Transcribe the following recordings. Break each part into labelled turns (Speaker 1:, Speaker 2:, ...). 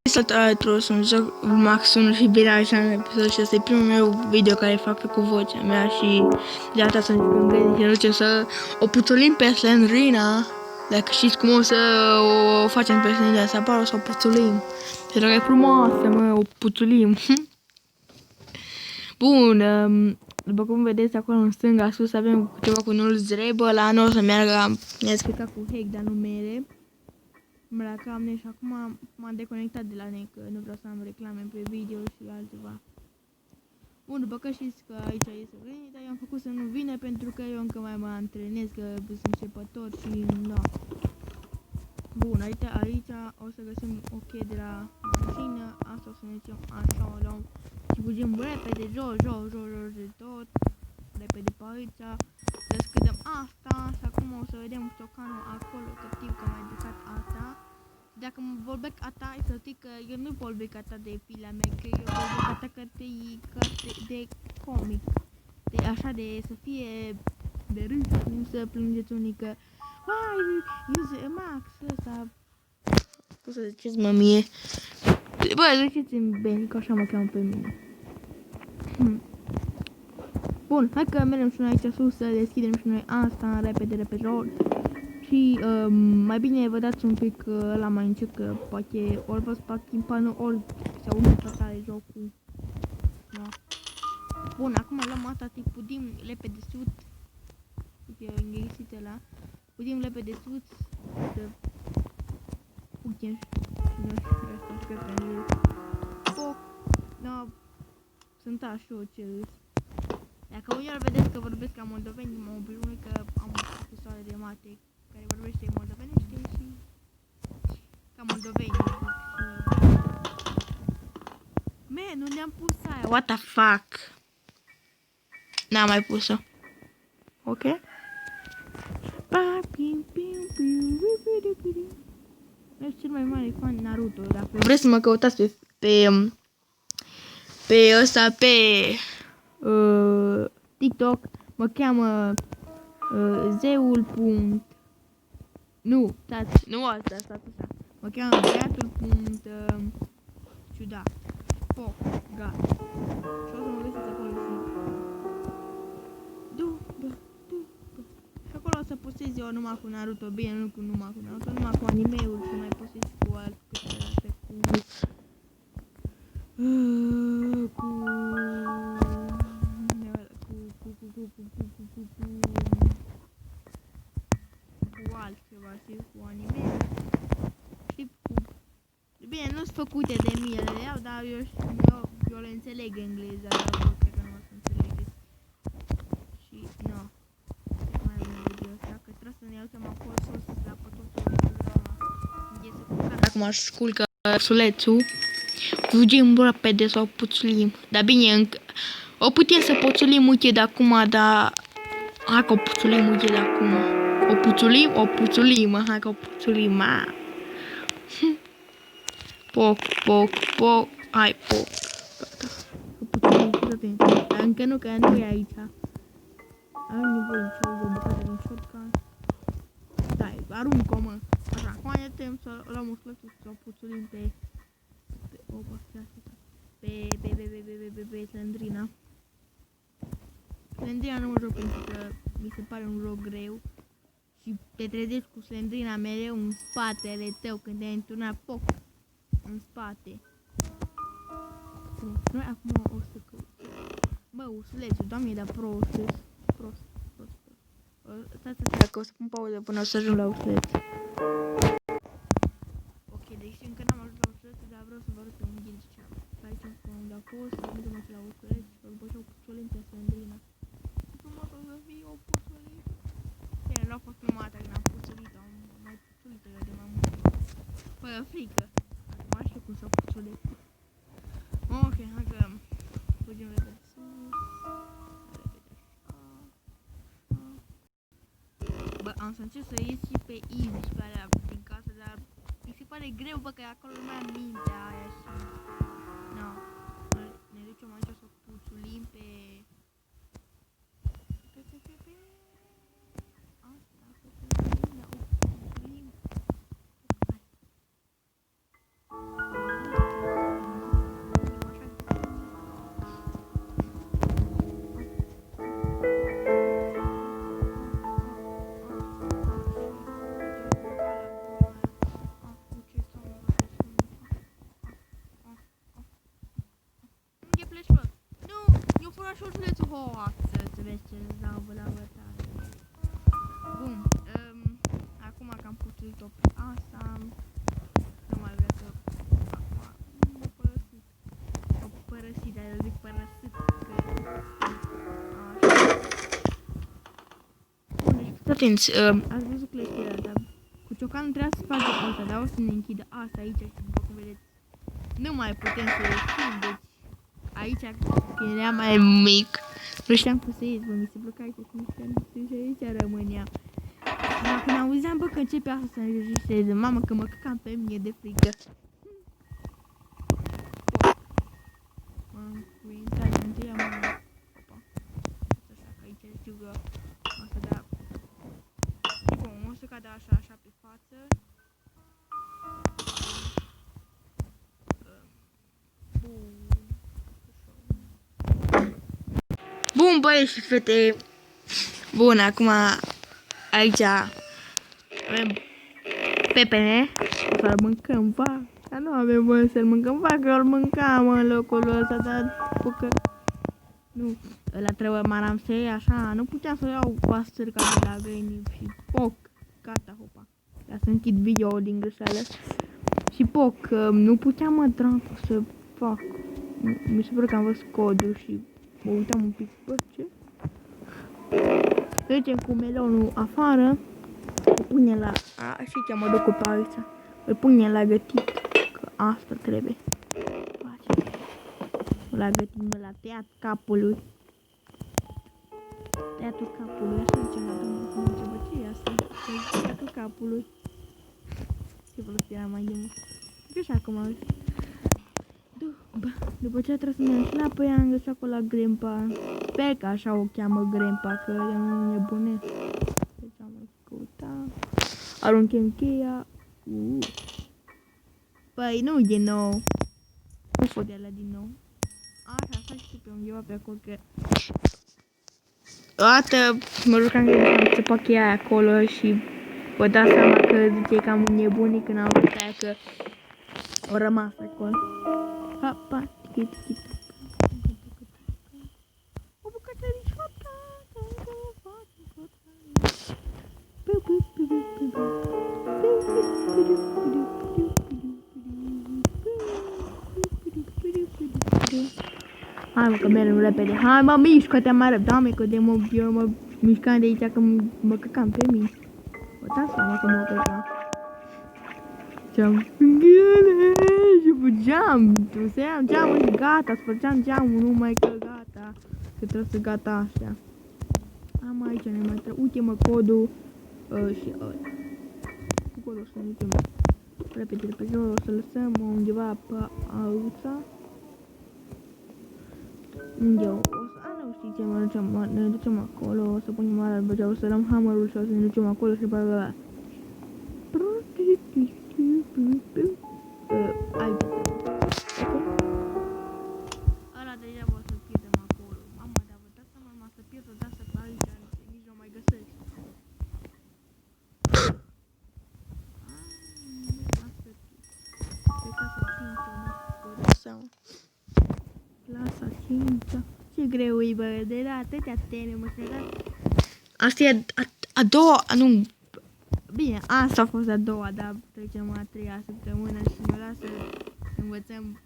Speaker 1: Salutare, sunt joc Max 1 și bine așa în episodul și ăsta e primul meu video care fac cu vocea mea și de data să când ducem să o puțulim pe Slendrina. Dacă știți cum o să o facem pe Slendrina, să apară o să o puțulim. Pentru că e frumoasă, mă, o puțulim. Bun, după cum vedeți acolo în stânga sus avem ceva cu nul zrebă, la nu o să meargă, mi-a explicat cu hack, dar nu mere. Îmbrăcam și acum m-am deconectat de la NEC, că nu vreau să am reclame pe video și altceva. Bun, după că știți că aici este venit, dar eu am făcut să nu vină pentru că eu încă mai mă antrenez, că sunt începător și nu. Bun, aici o să găsim o cheie de la mașină, asta o să ne zicem așa, o luăm și fugim repede, jos de tot, repede pe aici, deschidem asta și acum o să vedem ciocanul acolo, că știu că m-a educat asta. Dacă mă vorbesc ata, să știi că eu nu vorbesc ata de fila mea, că eu vorbesc ata de comic, de așa de să fie de râs, nu să plângeți unii că uite, Max ăsta. Cum să ziceți, mă, mie? Bă, ziceți-mi bine, că așa mă cheamă pe mine. Bun, hai că mergem și noi aici sus să deschidem și noi asta, repede, și mai bine vă dați un pic la mai încet, că poate ori vă spac timpanul, ori sau nu tare jocul. Da. Bun, acum luăm asta, pudim repede sus. Uite, înghețit ăla. Pudim repede sus. Să putem și noi asta pe pentru foc. Da, sunt așa ce râs. Dacă unii ar vedeți că vorbesc ca moldoveni, mă obișnuit că am o profesoară de mate care vorbește moldovenește și ca moldoveni. Man, nu ne-am pus aia, what the fuck? N-am mai pus-o. Ok? Eu cel mai mare fan Naruto, dacă vreți să mă căutați pe ăsta, pe TikTok, mă cheamă zeul. Nu, stați, nu asta, stați așa. Mă cheamă băiatul ciudat. Foc, gata. Și o să mă găsiți acolo și acolo o să postez eu numai cu Naruto, bine, nu cu numai cu Naruto, numai cu anime-uri și mai postez cu alte câteva cu altceva, știi, cu anime. Știi, bine, nu-s făcute de mine, le iau, dar eu le înțeleg engleza, dar eu cred că nu o să înțelegeți. Și, nu. Mai am un video ăsta, că trebuie să ne uităm acolo sus la pătuțul ăla. Acum aș sculcă ursulețul. Fugim repede sau puțulim. Dar bine, o putem să puțulim, uite, de acum, dar hai că o puțulim, uite, de acum. O puțulim, hai că o puțulim, Poc, hai, poc. Gata. O puțulim, dar încă nu, că nu e aici. Am nevoie de o bucată din shotgun. Stai, arunc-o, mă. Așa, acum ne tem să luăm ursulețul și să o puțulim pe Slendrina. Slendrina nu mă joc pentru că mi se pare un joc greu și te trezești cu Slendrina mereu în spatele tău când te-ai înturnat foc în spate. Noi acum o să bă, ursulețul, doamne, dar prost. Stați că o să pun pauză până o să ajung la ursuleț. Ok, deci încă n-am ajuns la ursuleț, dar vreau să vă arăt pe un ghid ce am. Aici unde a fost, să mergem aici la ursuleț și după ce o puțulim pe Slendrina. Frumos o să fie o puțulit. Bine, nu a fost prima dată când am puțulit, am mai puțulit de mai mult. Fără frică. Acum știu cum să o puțulit. Ok, hai că fugim repede sus. Bă, am să încerc să ies și pe easy și pe alea din casă, dar mi se pare greu, bă, că acolo nu mai am mintea aia și... No. Ne ducem aici să puțulim pe... Asta, să puțulim, da, o puțulim. poată să vezi ce îți dau la bătaie. Bun, acum că am puțuit-o pe asta, nu mai vreau să acum m-a părăsit. M-a părăsit, dar eu zic părăsit, că așa. Bun, deci fiți atenți, ați văzut clătirea, dar cu ciocanul trebuia să spargem asta, dar o să ne închidă asta aici și după cum vedeți, nu mai putem să ieșim, deci aici era mai mic. Nu știam cum să ies, bă, mi se bloca aici, cum știam și aici rămânea. Dar când auzeam, bă, că începe asta să înregistreze, mamă, că mă căcam pe mine de frică. Cu intrarea întâia, mă, opa. Așa, că aici știu că o să dea, bun, o să cadă așa pe față. Bun, băieți și fete. Bun, acum aici avem pepene. O să-l mâncăm, va. Dar nu avem voie să-l mâncăm, va, că îl mâncam în locul ăsta, dar că nu, ăla trebuie maramsei, așa, nu puteam să iau pastârca de la găini și poc. Gata, hopa. Ia să închid video din greșeală. Și poc, nu puteam, mă, dracu, să fac. Mi se pare că am văzut codul și mă uitam un pic, bă, ce? Trecem cu melonul afară, îl pune la, și mă duc pe aici, îl pune la gătit, că asta trebuie. La gătim, la tăiat capului. Tăiatul capului, așa ceva, cum începe, ce e asta? Tăiatul capului. Ce prost era mai de mult. Și așa cum am zis. După ce trebuie să merg la păi am găsit acolo la Grandpa. Sper că așa o cheamă Grandpa, că eu nebunesc. Deci am mai căutat. Arunchem cheia. Păi nu din nou. Nu pot de ala din nou. Așa, să știu pe undeva pe acolo că o dată mă jucam că am țăpat cheia aia acolo și vă dați seama că zice că am un nebunit când am văzut aia că o rămas acolo. Hapa, tiki. O bucată de șoaptă. Hai mă, că mergem repede. Hai mă, mișcă-te mai repede. Doamne, că de eu mă mișcam de aici că mă căcam pe mine. Vă dați seama că mă căcam. Și fugeam, tuseam geamul și gata, spărgeam geamul, numai că gata, că trebuie să gata așa. Am aici, ne mai trebuie, uite mă codul și ăla. Cu codul o să ne ducem repede, o să lăsăm undeva pe aici. Unde o să, nu știi ce, ne ducem acolo, o să punem mare albăgea, o să luăm hammerul și o să ne ducem acolo și pe ăla. Aici. Ăla deja o să pierdem acolo. Mamă, dar vă dați seama, m-a să pierd o dată pe aici, nici nu mai găsesc. Clasa 5. Ce greu e, bă, de la atâtea teme, mă știu. Asta e a doua, nu. Bine, asta a fost a doua, dar trecem la a treia săptămână și mă lasă să învățăm.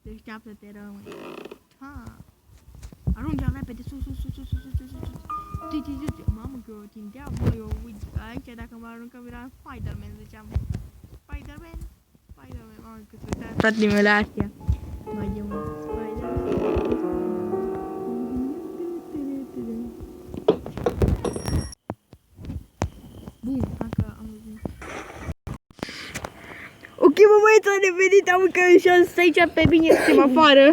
Speaker 1: Deșteaptă-te, rămâi. Ha! Ajungem repede, sus. Mamă, că eu tindeam, bă, eu uit aici, dacă mă aruncăm era Spider-Man, ziceam. Spider-Man, mamă, cât uitați toate mele astea. Mai de mult, Spider-Man. Bun, dacă am văzut. Ok, mă, băieți, am revenit, am mâncat și am stat aici pe bine, suntem afară.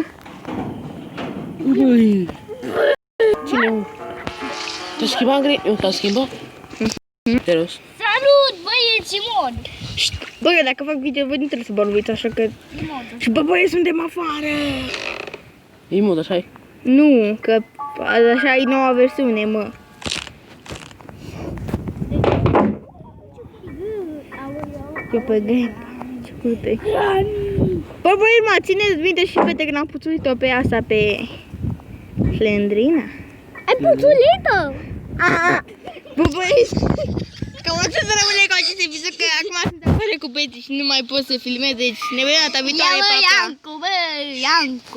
Speaker 2: Cine? Te-a schimbat grei? Eu te-a schimbat? Serios.
Speaker 3: Salut, băieți, Simon!
Speaker 1: Bă, eu dacă fac video, voi nu trebuie să bărbuiți, așa că... Și bă, băieți, suntem afară!
Speaker 2: E mod, așa-i?
Speaker 1: Nu, că așa e noua versiune, mă. Eu pe game. Bă, băi, mă, țineți minte și fete când am puțuit-o pe asta, pe Flendrina?
Speaker 3: Ai puțulită!
Speaker 1: Bă, băieți, cam atât rămâne cu acest episod, că acum sunt afară cu băieții și nu mai pot să filmez, deci ne vedem data viitoare, pa, pa!
Speaker 3: Iancu, bă, Iancu!